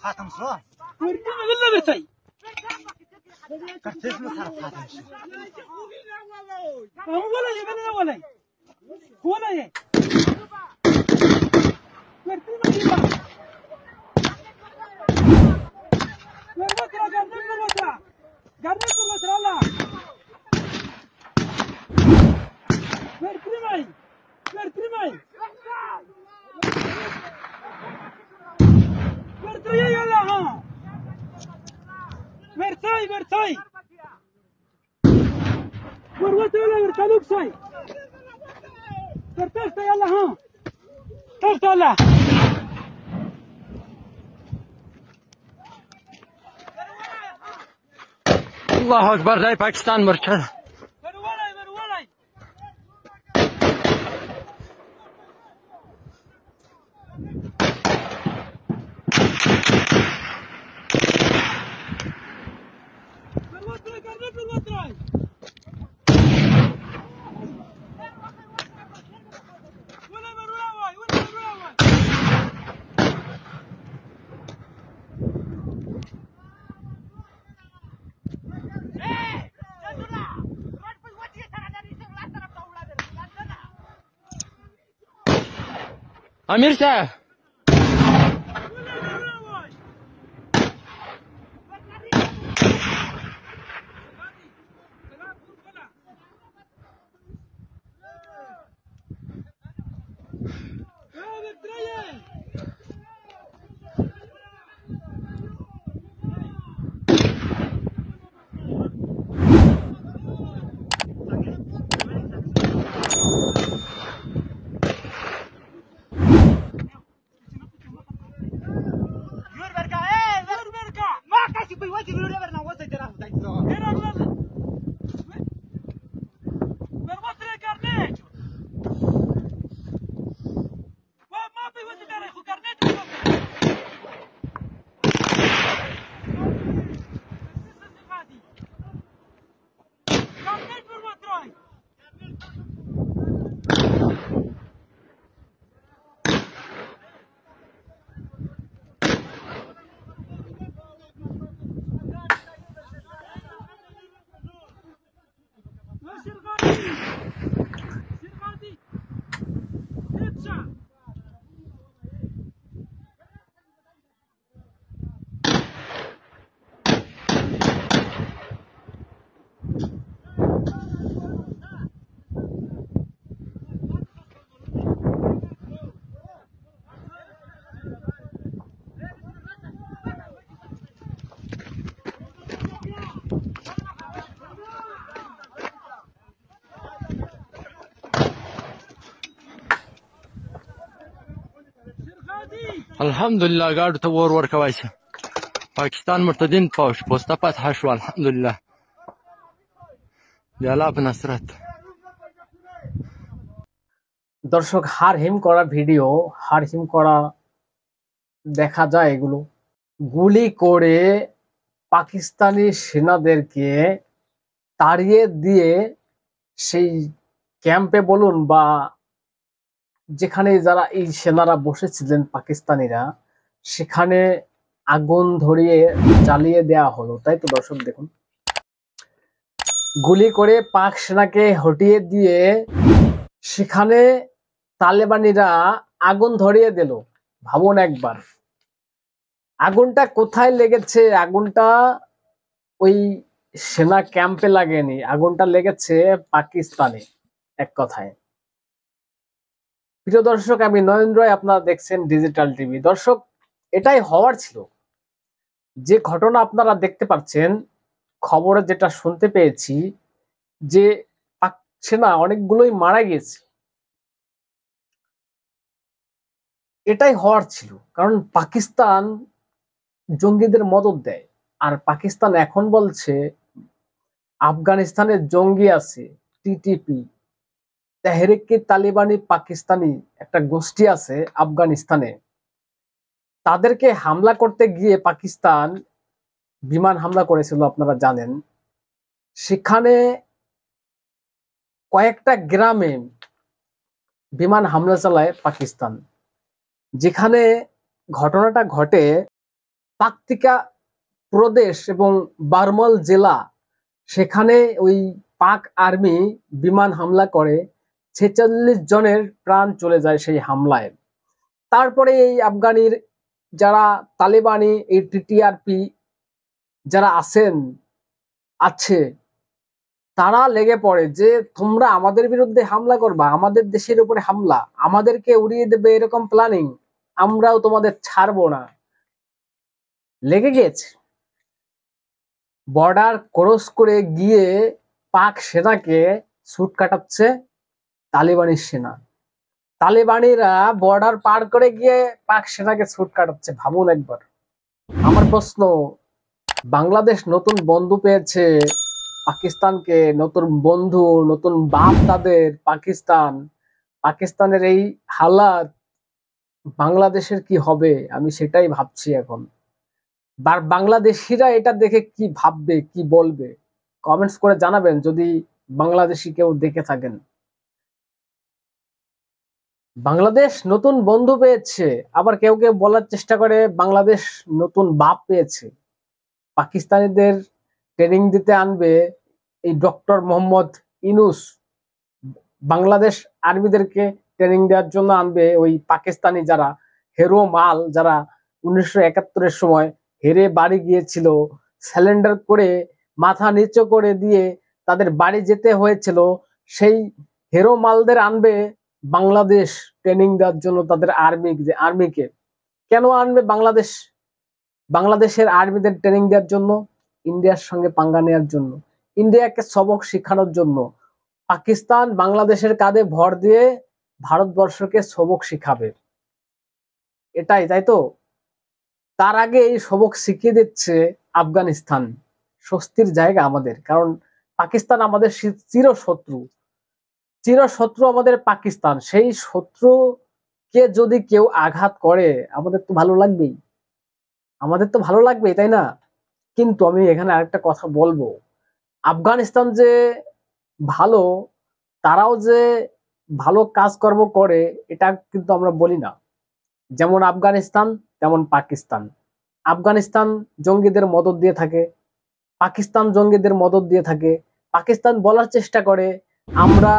خاتم شلون؟ ورجعنا ولا بتاي كتف له خرب خاتم شلون؟ ولا يا ولا يا ورجعنا Vertay. Vurvat öyle bir kaluk say. Vertay say Allah ha. Tart Allah. Allahu Akbar, jai Pakistan murtad. Verwalay. Verwatray. Amir sir. Alhamdulillah, God to war kawai. Pakistan murtadin posta فتح شو alhamdulillah. Allah بنصرت. দর্শক হার হিম করা video, হার হিম করা দেখা যায় এগুলো। গুলি করে পাকিস্তানি সেনাদেরকে তাড়িয়ে দিয়ে সেই ক্যাম্পে বলুন বা যেখানে যারা এই সেনারা বসেছিলেন পাকিস্তানিরা, সেখানে আগুন ধরিয়ে জ্বালিয়ে দেওয়া হলো। তাই তো দর্শক দেখুন, গুলি করে পাক সেনাকে হটিয়ে দিয়ে সেখানে তালেবানিরা আগুন ধরিয়ে দিল। ভাবুন একবার, আগুনটা কোথায় লেগেছে? আগুনটা ওই সেনা ক্যাম্পে লাগেনি, আগুনটা লেগেছে পাকিস্তানে। এক কথায় প্রিয় দর্শক, আমি নয়ন রয়, আপনারা দেখছেন ডিজিটাল টিভি। দর্শক, এটাই হওয়ার ছিল। যে ঘটনা আপনারা দেখতে পাচ্ছেন, খবরে যেটা শুনতে পেয়েছি যে পাক সেনা অনেকগুলোই মারা গিয়েছে, এটাই হওয়ার ছিল। কারণ পাকিস্তান জঙ্গিদের মদদ দেয়, আর পাকিস্তান এখন বলছে আফগানিস্তানে জঙ্গি আছে, টিটিপি। তেহরিকে তালিবানি পাকিস্তানি একটা গোষ্ঠী আছে আফগানিস্তানে, তাদেরকে হামলা করতে গিয়ে পাকিস্তান বিমান হামলা করেছিল, আপনারা জানেন। সেখানে কয়েকটা গ্রামে বিমান হামলা চালায় পাকিস্তান। যেখানে ঘটনাটা ঘটে পাকতিকা প্রদেশ এবং বারমল জেলা, সেখানে ওই পাক আর্মি বিমান হামলা করে 46 জনের প্রাণ চলে যায় সেই হামলায়। তারপরে এই আফগানির যারা তালিবানি, এই টিটিআরপি যারা আছে তারা লেগে পড়ে যে তোমরা আমাদের বিরুদ্ধে হামলা করবা, আমাদের দেশের উপরে হামলা, আমাদেরকে উড়িয়ে দেবে, এরকম প্ল্যানিং, আমরাও তোমাদের ছাড়বো না। লেগে গিয়েছে। বর্ডার ক্রস করে গিয়ে পাক সেনাকে ছুট কাটাচ্ছে তালিবানি সেনা। তালিবানিরা বর্ডার পার করে গিয়ে পাক সেনাকে ছুট কাটাচ্ছে, ভাবুন একবার। আমার প্রশ্ন, বাংলাদেশ নতুন বন্ধু পেয়েছে পাকিস্তানকে, নতুন বন্ধু, নতুন বাপ তাদের পাকিস্তানের এই হালাত, বাংলাদেশের কি হবে? আমি সেটাই ভাবছি এখন। বাংলাদেশিরা এটা দেখে কি ভাববে, কি বলবে, কমেন্টস করে জানাবেন যদি বাংলাদেশি কেউ দেখে থাকেন। বাংলাদেশ নতুন বন্ধু পেয়েছে, আবার কেউ কেউ বলার চেষ্টা করে বাংলাদেশ নতুন বাপ পেয়েছে। পাকিস্তানিদের ট্রেনিং দিতে আনবে এই ডক্টর মোহাম্মদ ইউনূস, বাংলাদেশ আর্মিদেরকে ট্রেনিং দেওয়ার জন্য আনবে ওই পাকিস্তানি যারা হেরো মাল, যারা 1971-এর সময় হেরে বাড়ি গিয়েছিল, স্যালেন্ডার করে মাথা নিচু করে দিয়ে তাদের বাড়ি যেতে হয়েছিল, সেই হেরো মালদের আনবে বাংলাদেশ ট্রেনিং দেওয়ার জন্য তাদের আর্মিকে। কেন আনবে বাংলাদেশের আর্মিদের ট্রেনিং দেওয়ার জন্য? ইন্ডিয়ার সঙ্গে পাঙ্গা নেওয়ার জন্য, ইন্ডিয়াকে সবক শেখানোর জন্য। পাকিস্তান বাংলাদেশের কাঁধে ভর দিয়ে ভারতবর্ষকে সবক শিখাবে, এটাই, তাই তো? তার আগে এই সবক শিখিয়ে দিচ্ছে আফগানিস্তান। স্বস্তির জায়গা আমাদের, কারণ পাকিস্তান আমাদের চিরশত্রু আমাদের পাকিস্তান। সেই শত্রুকে যদি কেউ আঘাত করে আমাদের তো ভালো লাগবেই, তাই না? কিন্তু আমি এখানে আরেকটা কথা বলবো, আফগানিস্তান যে ভালো, তারাও যে ভালো কাজকর্ম করে, এটা কিন্তু আমরা বলি না। যেমন আফগানিস্তান তেমন পাকিস্তান। আফগানিস্তান জঙ্গিদের মদদ দিয়ে থাকে, পাকিস্তান জঙ্গিদের মদদ দিয়ে থাকে। পাকিস্তান বলার চেষ্টা করে আমরা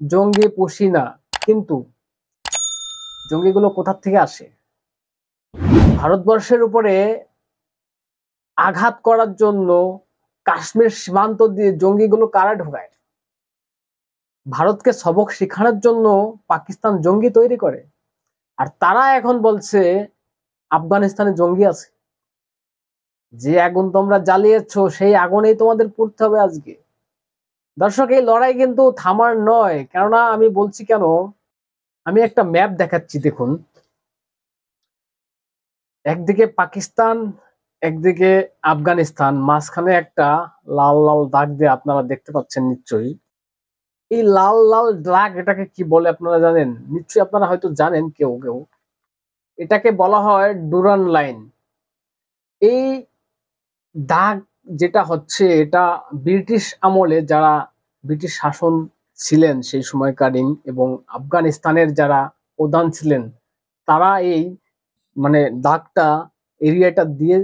জঙ্গি পুষি না, কিন্তু জঙ্গিগুলো কোথা থেকে আসে? ভারতবর্ষের উপরে আঘাত করার জন্য কাশ্মীর সীমান্ত দিয়ে জঙ্গিগুলো কারা ঢোকায়? ভারতকে সবক শেখানোর জন্য পাকিস্তান জঙ্গি তৈরি করে, আর তারা এখন বলছে আফগানিস্তানে জঙ্গি আছে। যে আগুন তোমরা জ্বালিয়েছো সেই আগুনেই তোমাদের পড়তে হবে আজকে। দর্শক, এই লড়াই কিন্তু থামার নয়। কেননা আমি বলছি কেন, আমি একটা ম্যাপ দেখাচ্ছি, দেখুন। একদিকে পাকিস্তান, একদিকে আফগানিস্তান, মাঝখানে একটা লাল লাল দাগ দিয়ে আপনারা দেখতে পাচ্ছেন নিশ্চয়ই। এই লাল লাল দাগ, এটাকে কি বলে আপনারা জানেন? নিশ্চয়ই আপনারা হয়তো জানেন কেউ কেউ। এটাকে বলা হয় ডুরান লাইন। এই দাগ যেটা হচ্ছে, এটা ব্রিটিশ আমলে যারা ব্রিটিশ শাসন ছিলেন সেই সময়কালীন, এবং আফগানিস্তানের যারা প্রধান ছিলেন, তারা এই দাগটা এরিয়াটা দিয়ে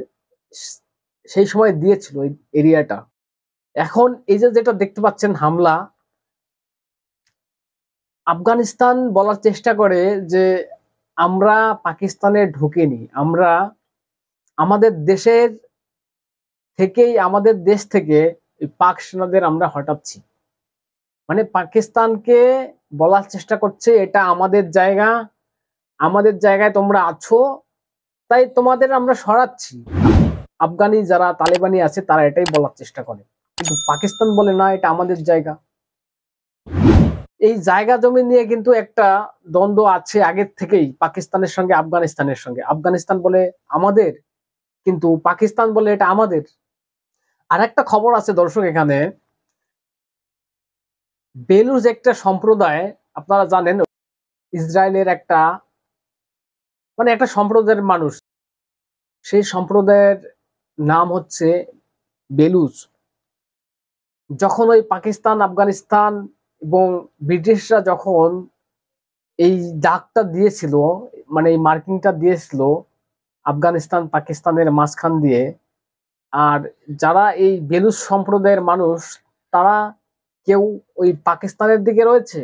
সেই সময় দিয়েছিল এই এরিয়াটা। এখন এই যে যেটা দেখতে পাচ্ছেন হামলা, আফগানিস্তান বলার চেষ্টা করে যে আমরা পাকিস্তানে ঢুকিনি, আমরা আমাদের দেশের থেকেই, আমাদের দেশ থেকে পাক সেনাদের আমরা হটাচ্ছি। পাকিস্তানকে বলার চেষ্টা করছে এটা আমাদের জায়গা, আমাদের জায়গায় তোমরা আছো, তাই তোমাদের আমরা সরাচ্ছি। আফগানি যারা তালিবানি আছে তারা এটাই বলার চেষ্টা করে, কিন্তু পাকিস্তান বলে না, এটা আমাদের জায়গা। এই জায়গা জমি নিয়ে কিন্তু একটা দ্বন্দ্ব আছে আগের থেকেই পাকিস্তানের সঙ্গে আফগানিস্তানের সঙ্গে। আফগানিস্তান বলে আমাদের, কিন্তু পাকিস্তান বলে এটা আমাদের। আর একটা খবর আছে দর্শক, এখানে বেলুচ একটা সম্প্রদায়, আপনারা জানেন ইসরায়েলের একটা একটা সম্প্রদায়ের মানুষ, সেই সম্প্রদায়ের নাম হচ্ছে বেলুচ। যখন ওই পাকিস্তান, আফগানিস্তান এবং ব্রিটিশরা যখন এই ডাকটা দিয়েছিল, এই মার্কিংটা দিয়েছিল আফগানিস্তান পাকিস্তানের মাঝখান দিয়ে, আর যারা এই বেলুচ সম্প্রদায়ের মানুষ তারা কেউ ওই পাকিস্তানের দিকে রয়েছে,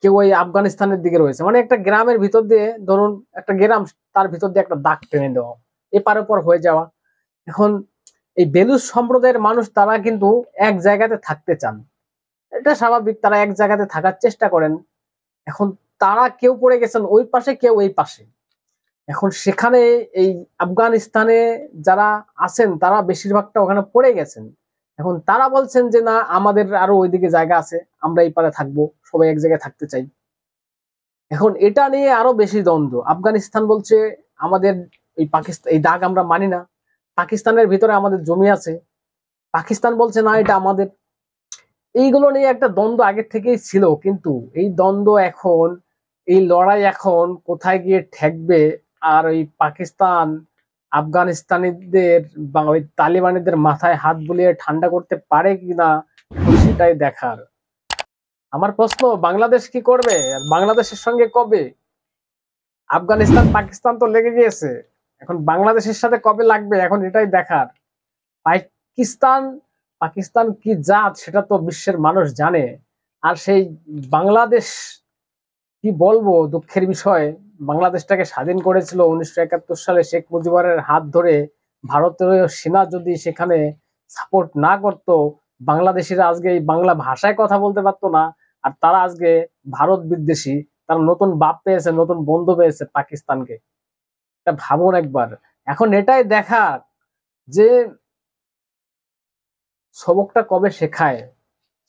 কেউ ওই আফগানিস্তানের দিকে রয়েছে। একটা গ্রামের ভিতর দিয়ে, ধরুন একটা গ্রাম, তার ভিতর দিয়ে একটা দাগ টেনে দেওয়া, এপার ওপর হয়ে যাওয়া। এখন এই বেলুচ সম্প্রদায়ের মানুষ তারা কিন্তু এক জায়গাতে থাকতে চান, এটা স্বাভাবিক, তারা এক জায়গাতে থাকার চেষ্টা করেন। এখন তারা কেউ পড়ে গেছেন ওই পাশে, কেউ এই পাশে। এখন সেখানে এই আফগানিস্তানে যারা আছেন তারা বেশিরভাগটা ওখানে পড়ে গেছেন। এখন তারা বলছেন যে না, আমাদের আরো ওইদিকে জায়গা আছে, আমরা এই পারে থাকবো, সবাই এক জায়গায় থাকতে চাই। এখন এটা নিয়ে আরো বেশি দ্বন্দ্ব। আফগানিস্তান বলছে আমাদের এই পাকিস্তান, এই দাগ আমরা মানি না, পাকিস্তানের ভিতরে আমাদের জমি আছে। পাকিস্তান বলছে না, এটা আমাদের। এইগুলো নিয়ে একটা দ্বন্দ্ব আগের থেকেই ছিল, কিন্তু এই দ্বন্দ্ব এখন, এই লড়াই এখন কোথায় গিয়ে ঠেকবে, আর ওই পাকিস্তান আফগানিস্তানিদের বা ওই তালিবানিদের মাথায় হাত বুলিয়ে ঠান্ডা করতে পারে কিনা, সেটাই দেখার। আমার প্রশ্ন, বাংলাদেশ কি করবে? আর বাংলাদেশের সঙ্গে কবে? আফগানিস্তান পাকিস্তান তো লেগে গিয়েছে, এখন বাংলাদেশের সাথে কবে লাগবে, এখন এটাই দেখার। পাকিস্তান কি জাত সেটা তো বিশ্বের মানুষ জানে। আর সেই বাংলাদেশ, কি বলবো, দুঃখের বিষয়, বাংলাদেশটাকে স্বাধীন করেছিল 1971 সালে শেখ মুজিবুরের হাত ধরে। ভারতের সেনা যদি সেখানে সাপোর্ট না করত, বাংলাদেশিরা আজকে এই বাংলা ভাষায় কথা বলতে পারতো না। আর তারা আজকে ভারত বিদ্বেষী, তারা নতুন বাপ পেয়েছে, নতুন বন্ধু পেয়েছে পাকিস্তানকে। এটা ভাবুন একবার। এখন এটাই দেখার যে সবকটা কবে শেখায়,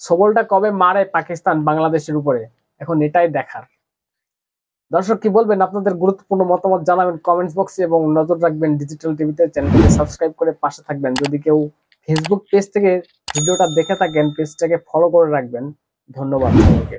সবলটা কবে মারে পাকিস্তান বাংলাদেশের উপরে, এখন এটাই দেখার। দর্শক কি বলবেন? আপনাদের গুরুত্বপূর্ণ মতামত জানাবেন কমেন্টস বক্সে, এবং নজর রাখবেন ডিজিটাল টিভিতে। চ্যানেলটাকে সাবস্ক্রাইব করে পাশে থাকবেন। যদি কেউ ফেসবুক পেজ থেকে ভিডিওটা দেখে থাকেন, পেজটাকে ফলো করে রাখবেন। ধন্যবাদ সবাইকে।